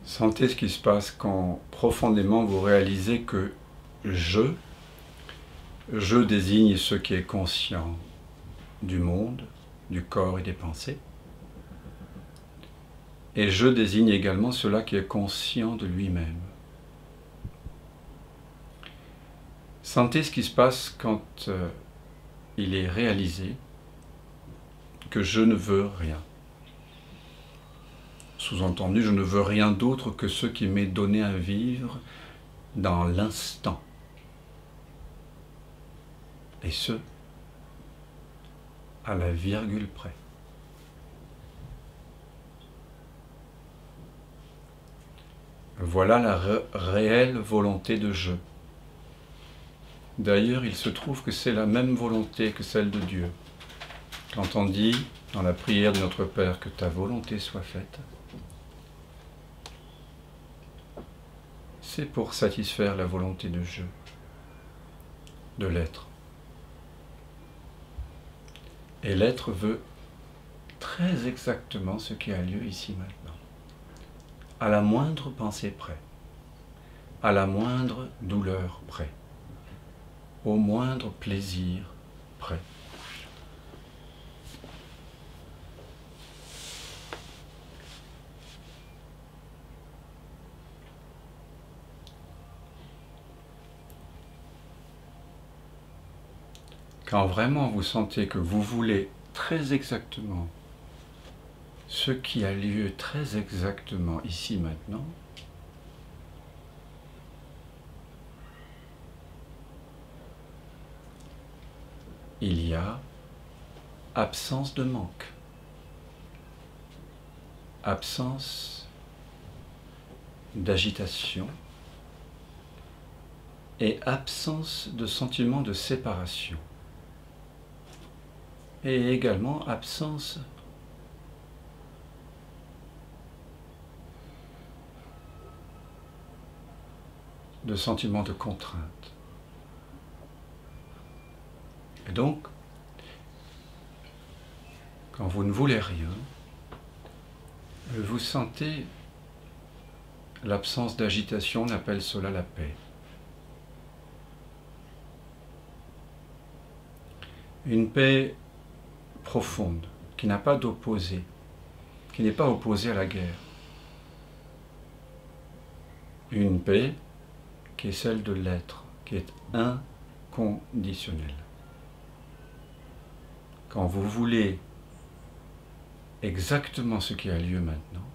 Sentez ce qui se passe quand profondément vous réalisez que je désigne ce qui est conscient du monde, du corps et des pensées. Et je désigne également cela qui est conscient de lui-même. Sentez ce qui se passe quand il est réalisé que je ne veux rien. Sous-entendu, je ne veux rien d'autre que ce qui m'est donné à vivre dans l'instant. Et ce, à la virgule près. Voilà la réelle volonté de je. D'ailleurs, il se trouve que c'est la même volonté que celle de Dieu. Quand on dit dans la prière de notre Père que ta volonté soit faite, c'est pour satisfaire la volonté de je, de l'être. Et l'être veut très exactement ce qui a lieu ici maintenant, à la moindre pensée près, à la moindre douleur près, au moindre plaisir près. Quand vraiment vous sentez que vous voulez très exactement ce qui a lieu très exactement ici maintenant, il y a absence de manque, absence d'agitation et absence de sentiment de séparation. Et également absence de sentiment de contrainte. Et donc, quand vous ne voulez rien, vous sentez l'absence d'agitation, on appelle cela la paix. Une paix profonde, qui n'a pas d'opposé, qui n'est pas opposée à la guerre. Une paix qui est celle de l'être, qui est inconditionnelle. Quand vous voulez exactement ce qui a lieu maintenant,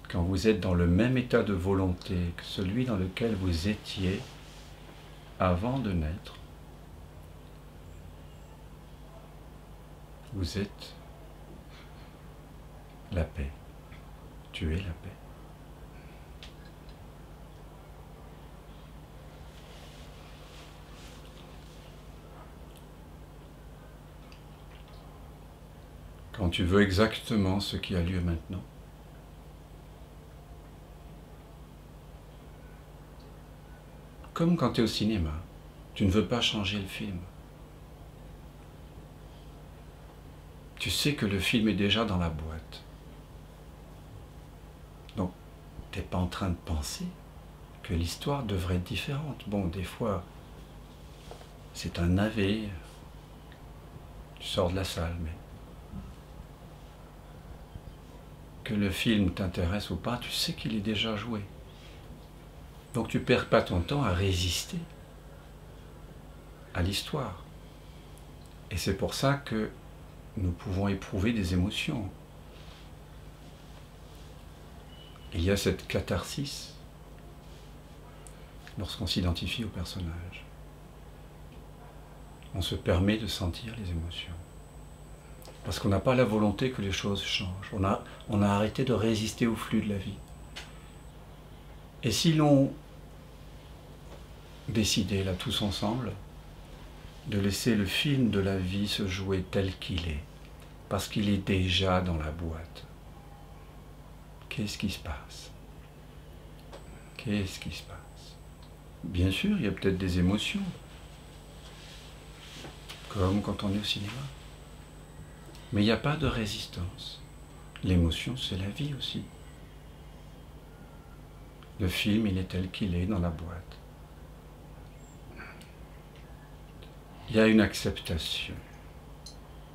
quand vous êtes dans le même état de volonté que celui dans lequel vous étiez avant de naître, vous êtes la paix. Tu es la paix. Quand tu veux exactement ce qui a lieu maintenant, comme quand tu es au cinéma, tu ne veux pas changer le film. Tu sais que le film est déjà dans la boîte. Donc, tu n'es pas en train de penser que l'histoire devrait être différente. Bon, des fois, c'est un navet. Tu sors de la salle, mais que le film t'intéresse ou pas, tu sais qu'il est déjà joué. Donc tu ne perds pas ton temps à résister à l'histoire. Et c'est pour ça que nous pouvons éprouver des émotions. Il y a cette catharsis lorsqu'on s'identifie au personnage. On se permet de sentir les émotions. Parce qu'on n'a pas la volonté que les choses changent. On a arrêté de résister au flux de la vie. Et si l'on décidait, là, tous ensemble, de laisser le film de la vie se jouer tel qu'il est, parce qu'il est déjà dans la boîte, qu'est-ce qui se passe? Qu'est-ce qui se passe? Bien sûr, il y a peut-être des émotions, comme quand on est au cinéma. Mais il n'y a pas de résistance. L'émotion, c'est la vie aussi. Le film, il est tel qu'il est dans la boîte. Il y a une acceptation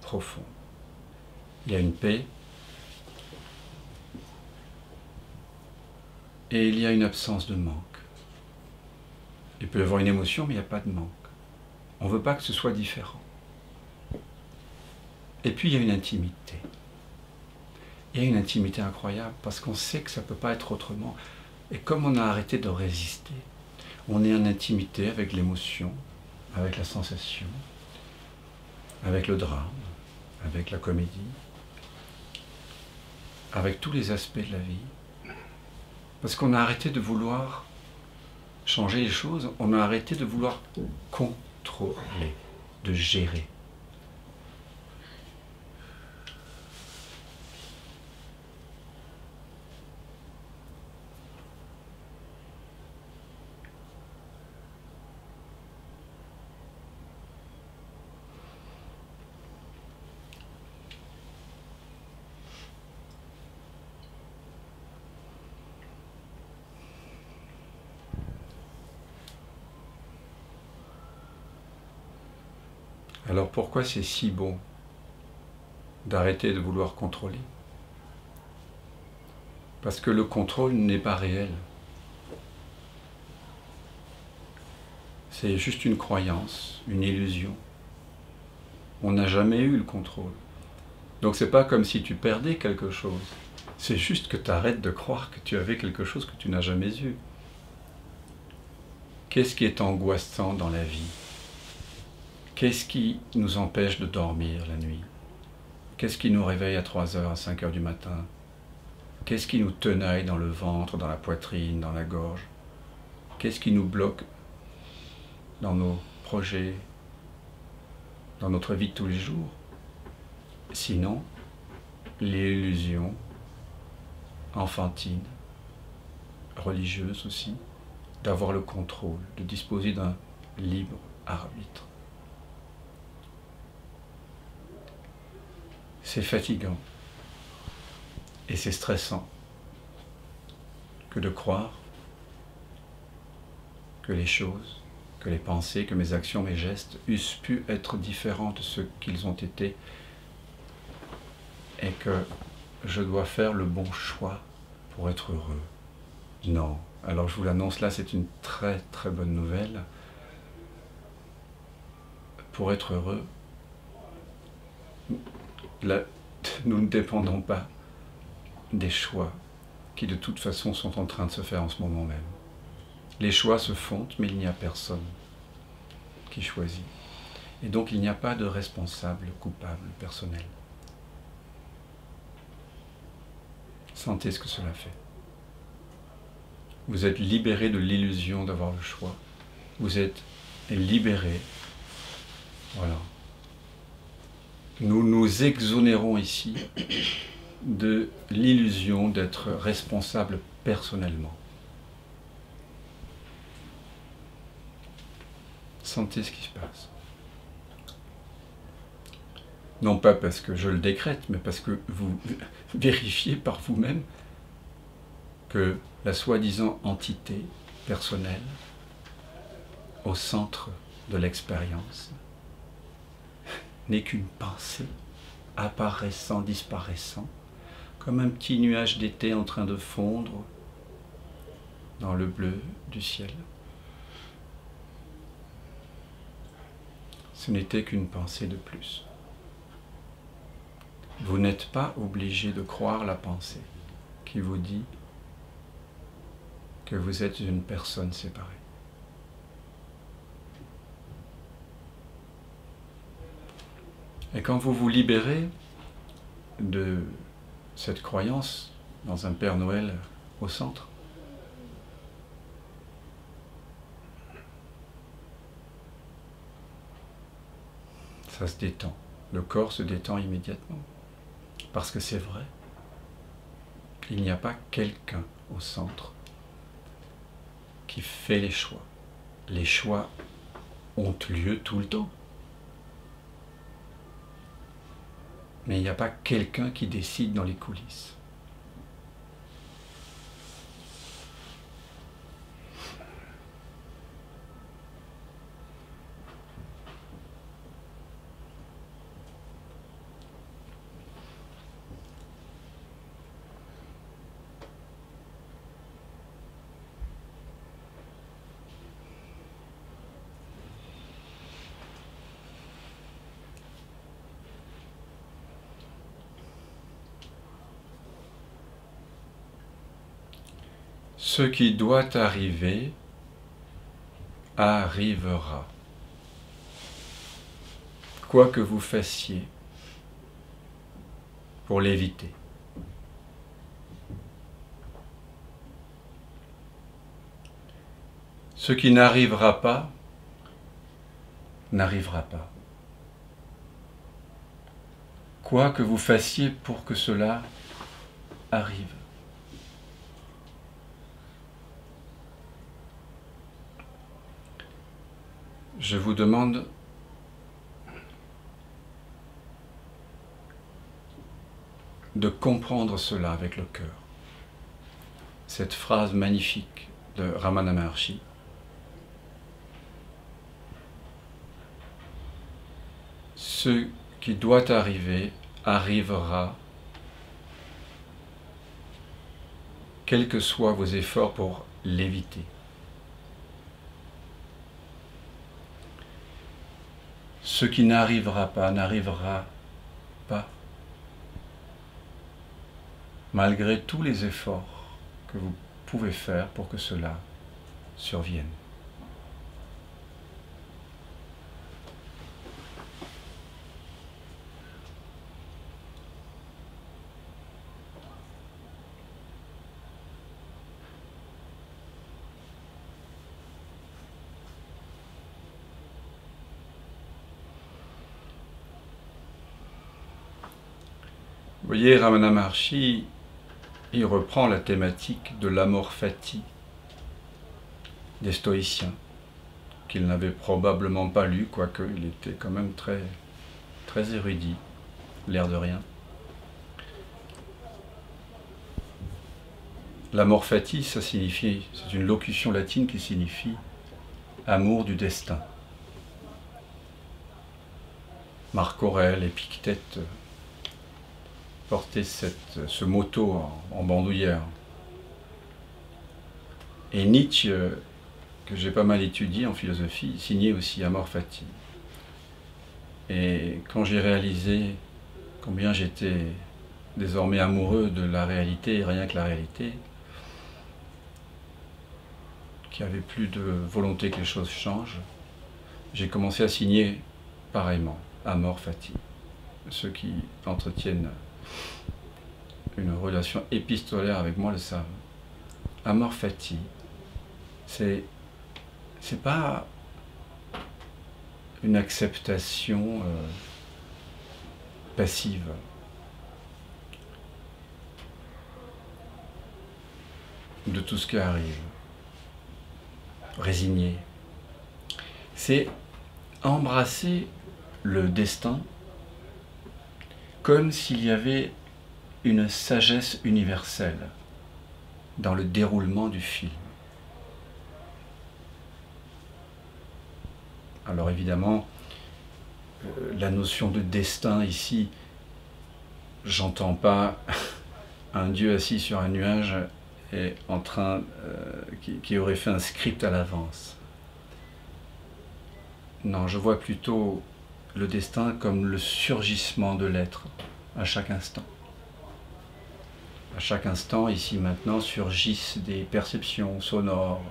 profonde. Il y a une paix. Et il y a une absence de manque. Il peut y avoir une émotion, mais il n'y a pas de manque. On ne veut pas que ce soit différent. Et puis il y a une intimité. Il y a une intimité incroyable, parce qu'on sait que ça ne peut pas être autrement. Et comme on a arrêté de résister, on est en intimité avec l'émotion, avec la sensation, avec le drame, avec la comédie, avec tous les aspects de la vie. Parce qu'on a arrêté de vouloir changer les choses, on a arrêté de vouloir contrôler, de gérer. Alors pourquoi c'est si bon d'arrêter de vouloir contrôler? Parce que le contrôle n'est pas réel. C'est juste une croyance, une illusion. On n'a jamais eu le contrôle. Donc c'est pas comme si tu perdais quelque chose. C'est juste que tu arrêtes de croire que tu avais quelque chose que tu n'as jamais eu. Qu'est-ce qui est angoissant dans la vie? Qu'est-ce qui nous empêche de dormir la nuit? Qu'est-ce qui nous réveille à 3 heures, à 5 heures du matin? Qu'est-ce qui nous tenaille dans le ventre, dans la poitrine, dans la gorge? Qu'est-ce qui nous bloque dans nos projets, dans notre vie de tous les jours? Sinon, l'illusion enfantine, religieuse aussi, d'avoir le contrôle, de disposer d'un libre arbitre. C'est fatigant et c'est stressant que de croire que les choses, que les pensées, que mes actions, mes gestes eussent pu être différents de ce qu'ils ont été et que je dois faire le bon choix pour être heureux. Non. Alors je vous l'annonce là, c'est une très très bonne nouvelle. Pour être heureux, là, nous ne dépendons pas des choix qui de toute façon sont en train de se faire en ce moment même. Les choix se font, mais il n'y a personne qui choisit. Et donc il n'y a pas de responsable coupable personnel. Sentez ce que cela fait. Vous êtes libéré de l'illusion d'avoir le choix. Vous êtes libéré. Voilà. Nous nous exonérons ici de l'illusion d'être responsable personnellement. Sentez ce qui se passe. Non pas parce que je le décrète, mais parce que vous vérifiez par vous-même que la soi-disant entité personnelle au centre de l'expérience n'est qu'une pensée apparaissant, disparaissant, comme un petit nuage d'été en train de fondre dans le bleu du ciel. Ce n'était qu'une pensée de plus. Vous n'êtes pas obligé de croire la pensée qui vous dit que vous êtes une personne séparée. Et quand vous vous libérez de cette croyance dans un Père Noël au centre, ça se détend. Le corps se détend immédiatement. Parce que c'est vrai. Il n'y a pas quelqu'un au centre qui fait les choix. Les choix ont lieu tout le temps. mais il n'y a pas quelqu'un qui décide dans les coulisses. Ce qui doit arriver arrivera. Quoi que vous fassiez pour l'éviter. Ce qui n'arrivera pas, n'arrivera pas. Quoi que vous fassiez pour que cela arrive. Je vous demande de comprendre cela avec le cœur. Cette phrase magnifique de Ramana Maharshi. Ce qui doit arriver arrivera, quels que soient vos efforts pour l'éviter. Ce qui n'arrivera pas, n'arrivera pas, malgré tous les efforts que vous pouvez faire pour que cela survienne. Vous voyez, Ramana Maharshi, il reprend la thématique de l'amor fati des stoïciens, qu'il n'avait probablement pas lu, quoique il était quand même très, très érudit, l'air de rien. L'amor fati, ça signifie, c'est une locution latine qui signifie amour du destin. Marc Aurèle, Épictète portait ce motto en bandoulière. Et Nietzsche, que j'ai pas mal étudié en philosophie, signait aussi Amor Fati. Et quand j'ai réalisé combien j'étais désormais amoureux de la réalité, et rien que la réalité, qu'il n'y avait plus de volonté que les choses changent, j'ai commencé à signer pareillement, Amor Fati. Ceux qui entretiennent une relation épistolaire avec moi le savent. Amor Fati, c'est pas une acceptation passive. De tout ce qui arrive. Résigné. C'est embrasser le destin comme s'il y avait une sagesse universelle dans le déroulement du film. Alors évidemment, la notion de destin ici, j'entends pas un Dieu assis sur un nuage et en train, qui aurait fait un script à l'avance. Non, je vois plutôt le destin comme le surgissement de l'être à chaque instant. À chaque instant, ici maintenant, surgissent des perceptions sonores,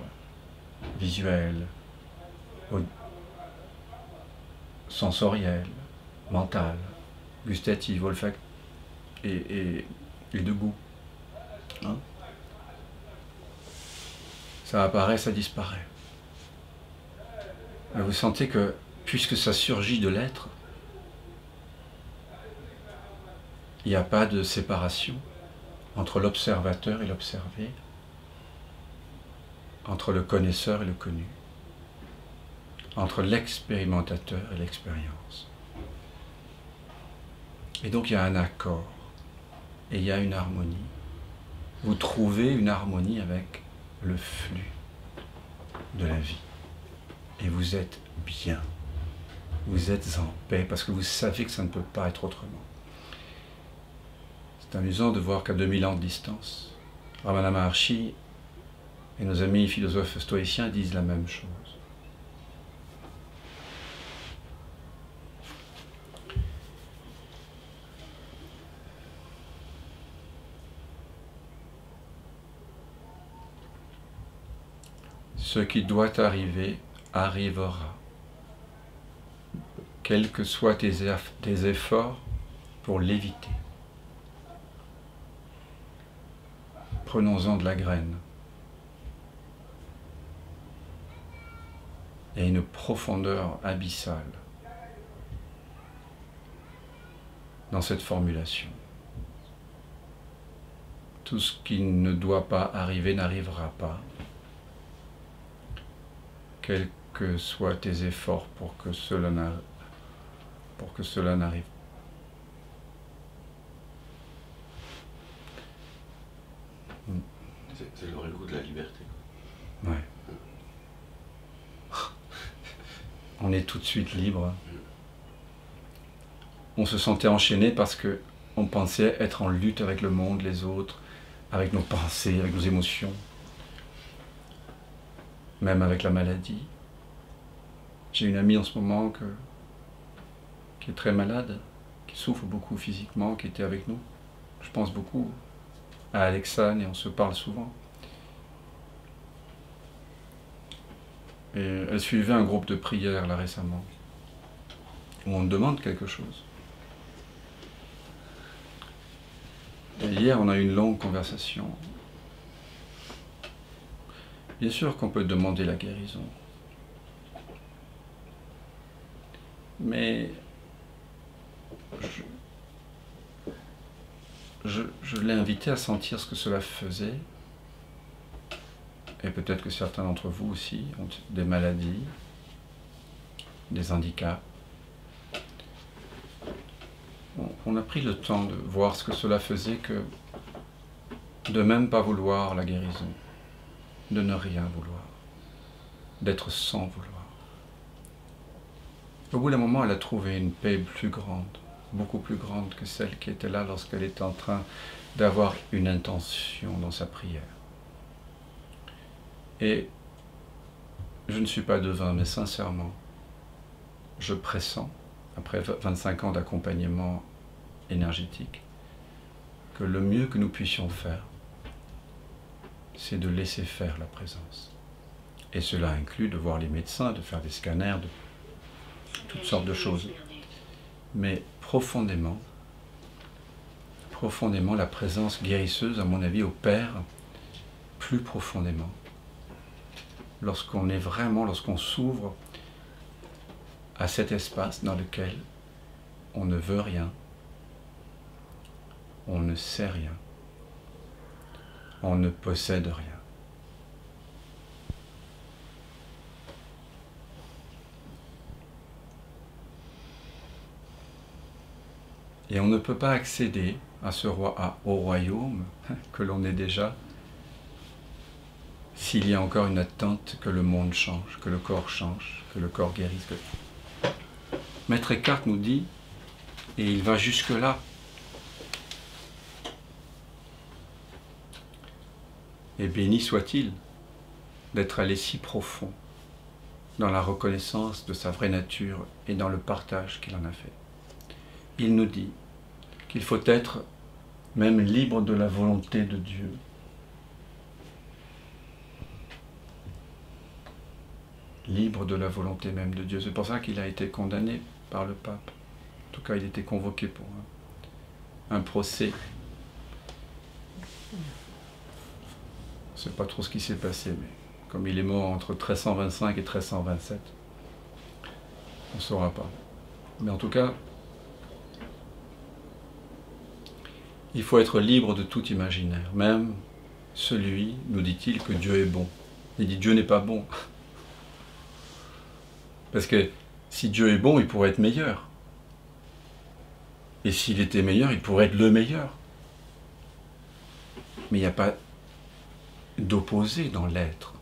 visuelles, sensorielles, mentales, gustatives, olfactives et de goût. Hein? Ça apparaît, ça disparaît. Vous sentez que, puisque ça surgit de l'être, il n'y a pas de séparation entre l'observateur et l'observé, entre le connaisseur et le connu, entre l'expérimentateur et l'expérience. Et donc il y a un accord, et il y a une harmonie. Vous trouvez une harmonie avec le flux de la vie. Et vous êtes bien. Vous êtes en paix, parce que vous savez que ça ne peut pas être autrement. C'est amusant de voir qu'à 2000 ans de distance, Ramana Maharshi et nos amis philosophes stoïciens disent la même chose. Ce qui doit arriver arrivera, quels que soient tes efforts pour l'éviter. Prenons-en de la graine. Et une profondeur abyssale dans cette formulation. Tout ce qui ne doit pas arriver n'arrivera pas, quels que soient tes efforts pour que cela n'arrive. C'est le goût de la liberté. Ouais. On est tout de suite libre. On se sentait enchaîné parce que on pensait être en lutte avec le monde, les autres, avec nos pensées, avec nos émotions, même avec la maladie. J'ai une amie en ce moment qui est très malade, qui souffre beaucoup physiquement, qui était avec nous. Je pense beaucoup à Alexane et on se parle souvent. Et elle suivait un groupe de prière là récemment, où on demande quelque chose. Et hier, on a eu une longue conversation. Bien sûr qu'on peut demander la guérison. Mais je l'ai invité à sentir ce que cela faisait. Et peut-être que certains d'entre vous aussi ont des maladies, des handicaps. On a pris le temps de voir ce que cela faisait que de même pas vouloir la guérison, de ne rien vouloir, d'être sans vouloir. Au bout d'un moment, elle a trouvé une paix plus grande, beaucoup plus grande que celle qui était là lorsqu'elle était en train d'avoir une intention dans sa prière. Et je ne suis pas devin, mais sincèrement, je pressens, après 25 ans d'accompagnement énergétique, que le mieux que nous puissions faire, c'est de laisser faire la présence. Et cela inclut de voir les médecins, de faire des scanners, de toutes sortes de choses. Mais profondément, la présence guérisseuse, à mon avis, opère plus profondément. Lorsqu'on s'ouvre à cet espace dans lequel on ne veut rien, on ne sait rien, on ne possède rien. Et on ne peut pas accéder à au royaume que l'on est déjà s'il y a encore une attente que le monde change, que le corps change, que le corps guérisse. Maître Eckhart nous dit, et il va jusque-là, et béni soit-il d'être allé si profond dans la reconnaissance de sa vraie nature et dans le partage qu'il en a fait. Il nous dit qu'il faut être même libre de la volonté de Dieu. Libre de la volonté même de Dieu. C'est pour ça qu'il a été condamné par le pape. En tout cas, il était convoqué pour un procès. Je ne sais pas trop ce qui s'est passé, mais comme il est mort entre 1325 et 1327, on ne saura pas. Mais en tout cas, il faut être libre de tout imaginaire, même celui, nous dit-il, que Dieu est bon. Il dit Dieu n'est pas bon. Parce que si Dieu est bon, il pourrait être meilleur. Et s'il était meilleur, il pourrait être le meilleur. Mais il n'y a pas d'opposé dans l'être.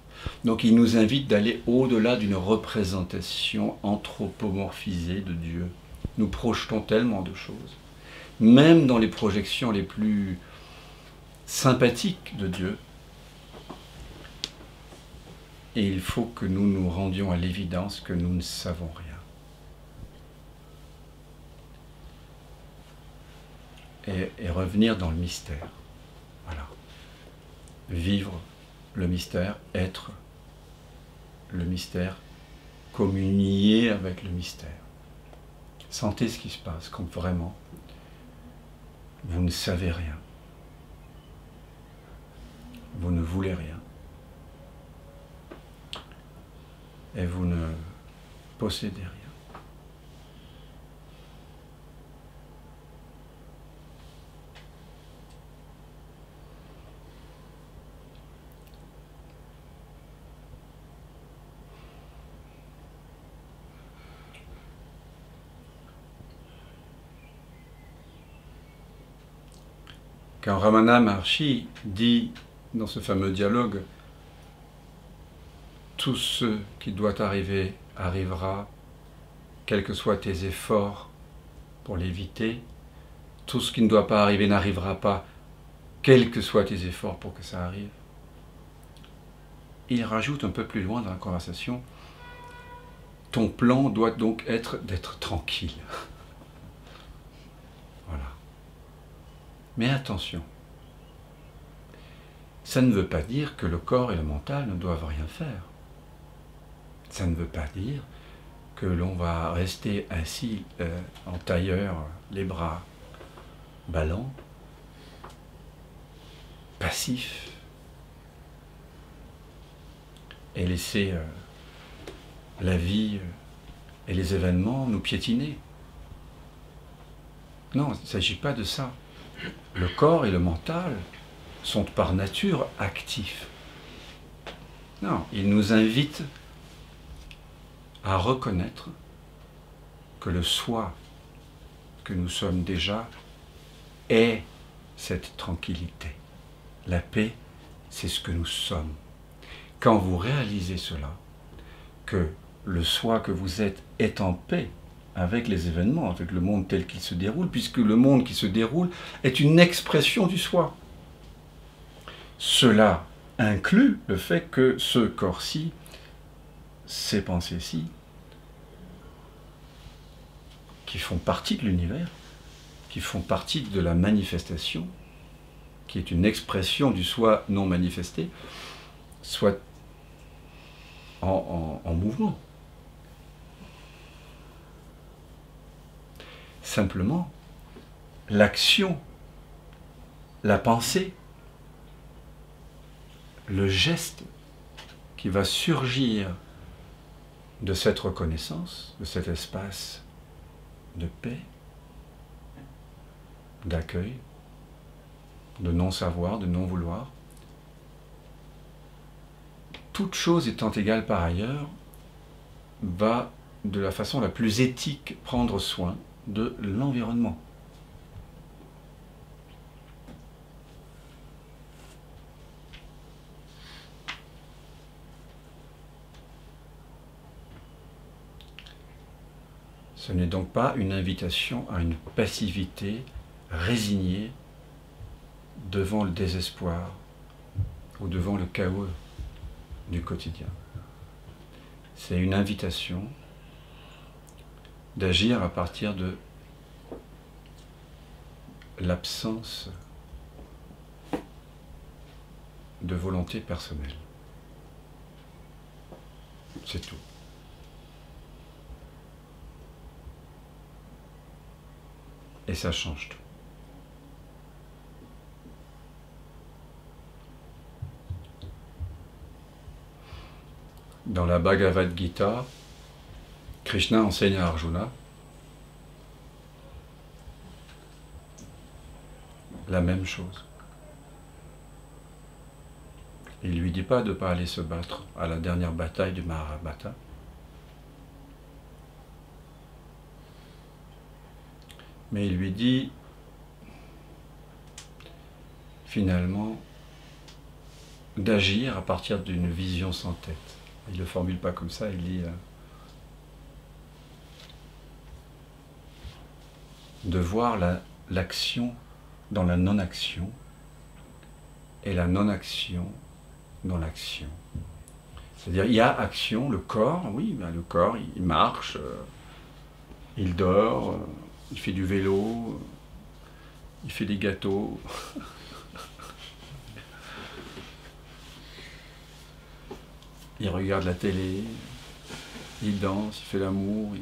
Donc il nous invite d'aller au-delà d'une représentation anthropomorphisée de Dieu. Nous projetons tellement de choses. Même dans les projections les plus sympathiques de Dieu. Et il faut que nous nous rendions à l'évidence que nous ne savons rien. Et revenir dans le mystère. Voilà. Vivre le mystère, être le mystère, communier avec le mystère. Sentez ce qui se passe, comme vraiment vous ne savez rien. Vous ne voulez rien. Et vous ne possédez rien. Quand Ramana Maharshi dit dans ce fameux dialogue « Tout ce qui doit arriver arrivera, quels que soient tes efforts pour l'éviter. Tout ce qui ne doit pas arriver n'arrivera pas, quels que soient tes efforts pour que ça arrive. » Il rajoute un peu plus loin dans la conversation « Ton plan doit donc être d'être tranquille. » Voilà. Mais attention, ça ne veut pas dire que le corps et le mental ne doivent rien faire. Ça ne veut pas dire que l'on va rester assis en tailleur, les bras ballants, passif, et laisser la vie et les événements nous piétiner. Non, il ne s'agit pas de ça. Le corps et le mental sont par nature actifs. Non, ils nous invitent à reconnaître que le soi que nous sommes déjà est cette tranquillité. La paix, c'est ce que nous sommes. Quand vous réalisez cela, que le soi que vous êtes est en paix avec les événements, avec le monde tel qu'il se déroule, puisque le monde qui se déroule est une expression du soi. Cela inclut le fait que ce corps-ci, ces pensées-ci, qui font partie de l'univers, qui font partie de la manifestation, qui est une expression du soi non manifesté, soient en mouvement. Simplement, l'action, la pensée, le geste qui va surgir de cette reconnaissance, de cet espace de paix, d'accueil, de non-savoir, de non-vouloir, toute chose étant égale par ailleurs, va de la façon la plus éthique prendre soin de l'environnement. Ce n'est donc pas une invitation à une passivité résignée devant le désespoir ou devant le chaos du quotidien. C'est une invitation d'agir à partir de l'absence de volonté personnelle. C'est tout. Et ça change tout. Dans la Bhagavad Gita, Krishna enseigne à Arjuna la même chose. Il ne lui dit pas de ne pas aller se battre à la dernière bataille du Mahabharata. Mais il lui dit, finalement, d'agir à partir d'une vision sans tête. Il ne le formule pas comme ça, il dit de voir l'action dans la non-action et la non-action dans l'action. C'est-à-dire, il y a action, le corps, oui, ben le corps, il marche, il dort, il fait du vélo, il fait des gâteaux. Il regarde la télé, il danse, il fait l'amour,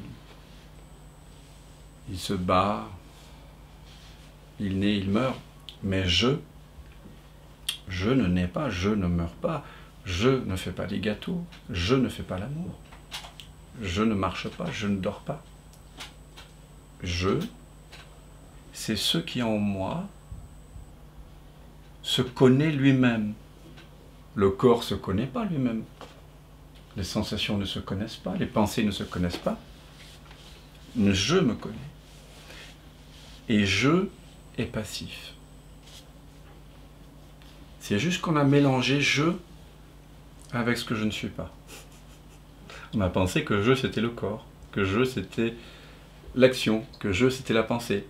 il se bat, il naît, il meurt. Mais je ne nais pas, je ne meurs pas, je ne fais pas des gâteaux, je ne fais pas l'amour, je ne marche pas, je ne dors pas. Je, c'est ce qui en moi se connaît lui-même. Le corps ne se connaît pas lui-même. Les sensations ne se connaissent pas, les pensées ne se connaissent pas. Je me connais. Et je est passif. C'est juste qu'on a mélangé je avec ce que je ne suis pas. On a pensé que je c'était le corps, que je c'était l'action, que je c'était la pensée.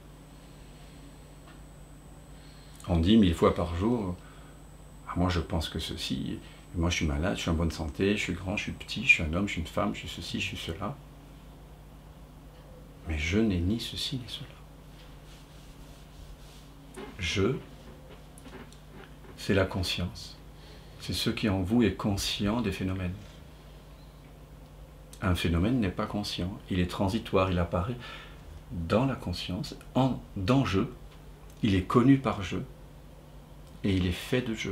On dit 1000 fois par jour, ah, moi je pense que ceci, moi je suis malade, je suis en bonne santé, je suis grand, je suis petit, je suis un homme, je suis une femme, je suis ceci, je suis cela. Mais je n'ai ni ceci ni cela. Je, c'est la conscience. C'est ce qui en vous est conscient des phénomènes. Un phénomène n'est pas conscient, il est transitoire, il apparaît dans la conscience, dans je, il est connu par je, et il est fait de je.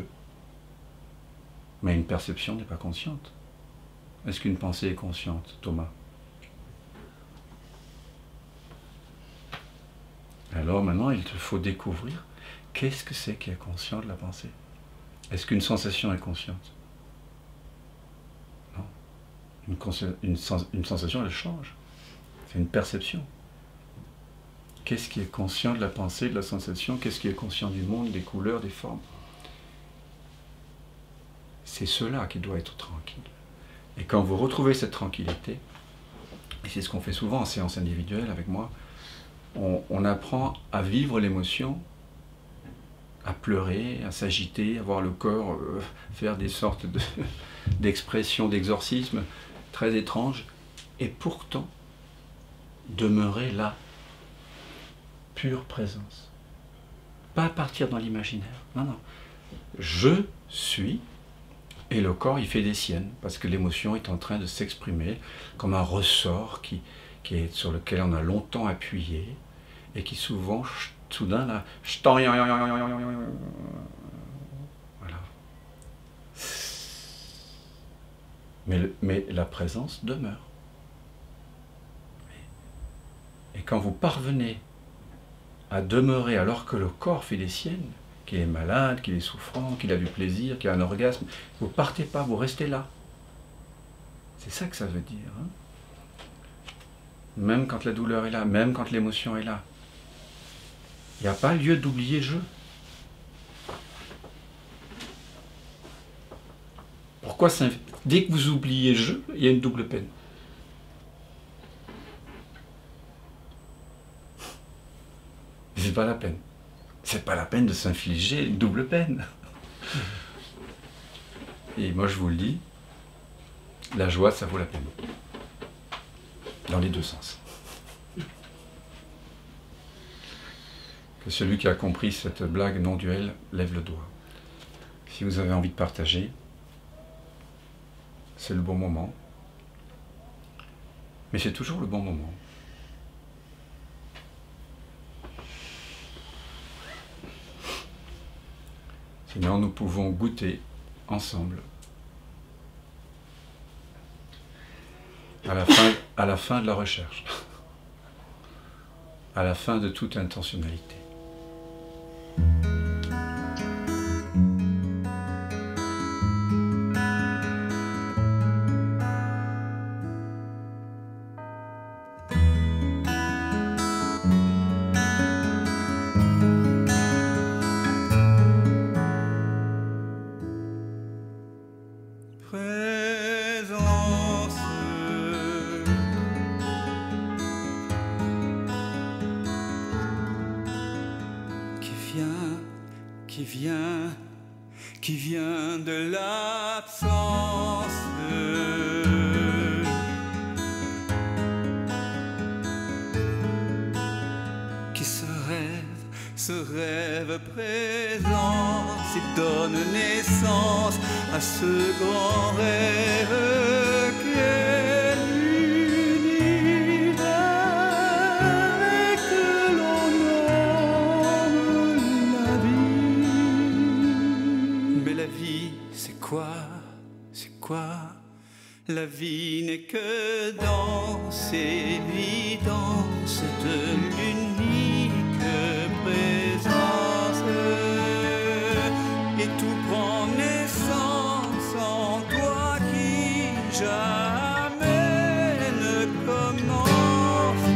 Mais une perception n'est pas consciente. Est-ce qu'une pensée est consciente, Thomas? Alors maintenant, il te faut découvrir qu'est-ce que c'est qui est conscient de la pensée. Est-ce qu'une sensation est consciente? Non. Une sensation, elle change. C'est une perception. Qu'est-ce qui est conscient de la pensée, de la sensation? Qu'est-ce qui est conscient du monde, des couleurs, des formes? C'est cela qui doit être tranquille. Et quand vous retrouvez cette tranquillité, et c'est ce qu'on fait souvent en séance individuelle avec moi, on apprend à vivre l'émotion, à pleurer, à s'agiter, à voir le corps faire des sortes d'expressions, d'exorcismes très étranges, et pourtant demeurer là, pure présence. Pas partir dans l'imaginaire, non, non. Je suis, et le corps il fait des siennes, parce que l'émotion est en train de s'exprimer comme un ressort sur lequel on a longtemps appuyé, et qui souvent, soudain, là, voilà. Mais la présence demeure. Et quand vous parvenez à demeurer alors que le corps fait des siennes, qu'il est malade, qu'il est souffrant, qu'il a du plaisir, qu'il a un orgasme, vous ne partez pas, vous restez là. C'est ça que ça veut dire. Hein? Même quand la douleur est là, même quand l'émotion est là. Il n'y a pas lieu d'oublier je. Pourquoi dès que vous oubliez je, il y a une double peine. C'est pas la peine. C'est pas la peine de s'infliger une double peine. Et moi je vous le dis, la joie ça vaut la peine. Dans les deux sens. Que celui qui a compris cette blague non duelle lève le doigt. Si vous avez envie de partager, c'est le bon moment. Mais c'est toujours le bon moment. Sinon, nous pouvons goûter ensemble à la fin de la recherche, à la fin de toute intentionnalité. qui vient de l'absence. Qui se rêve présent, s'il donne naissance à ce grand rêve qu'est l'univers et que l'on nomme la vie. Mais la vie, c'est quoi? C'est quoi? La vie n'est que danse, évidence de l'unique présence. Et tout prend naissance en toi qui jamais ne commence.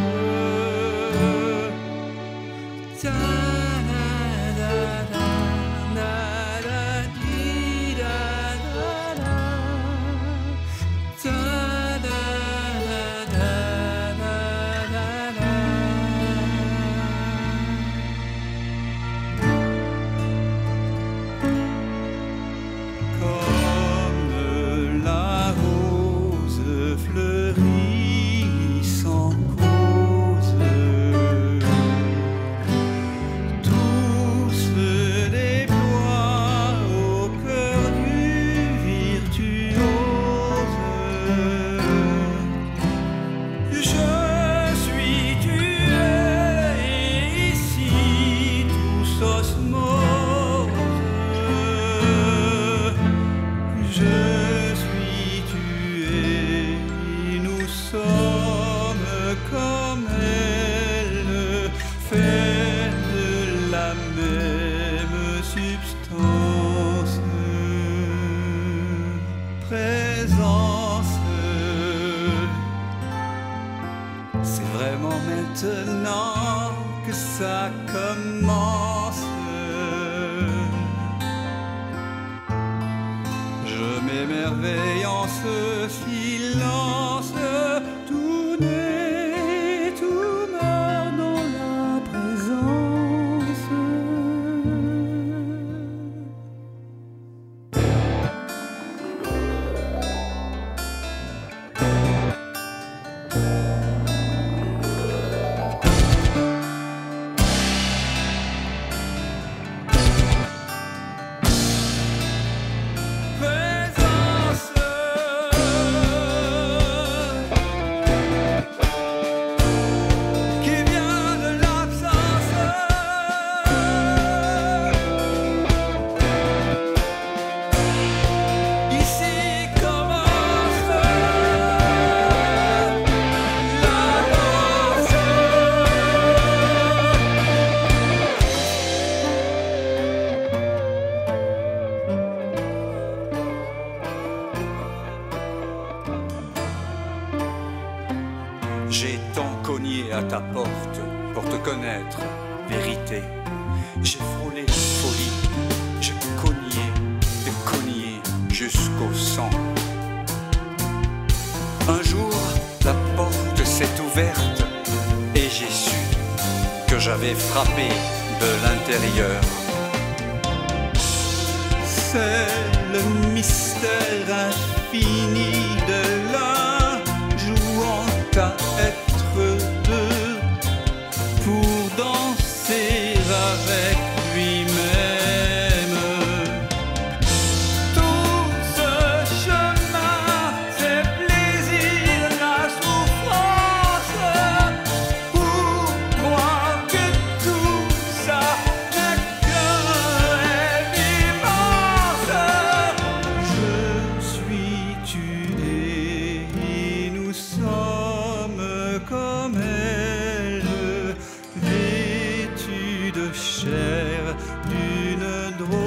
Comme elle fait de la même substance, présence. C'est vraiment maintenant que ça commence. Je m'émerveille en ce silence. Tout naît, tout meurt dans la présence. J'ai tant cogné à ta porte pour te connaître, vérité. J'ai frôlé folie, j'ai cogné jusqu'au sang. Un jour, la porte s'est ouverte et j'ai su que j'avais frappé de l'intérieur. C'est le mystère infini de l'un jouant à être deux pour danser avec lui-même. Tout ce chemin, c'est plaisir, la souffrance. Pour moi que tout ça n'est qu'un rêve immense. Je suis tué et nous sommes comme elle, vêtus de chair d'une drôle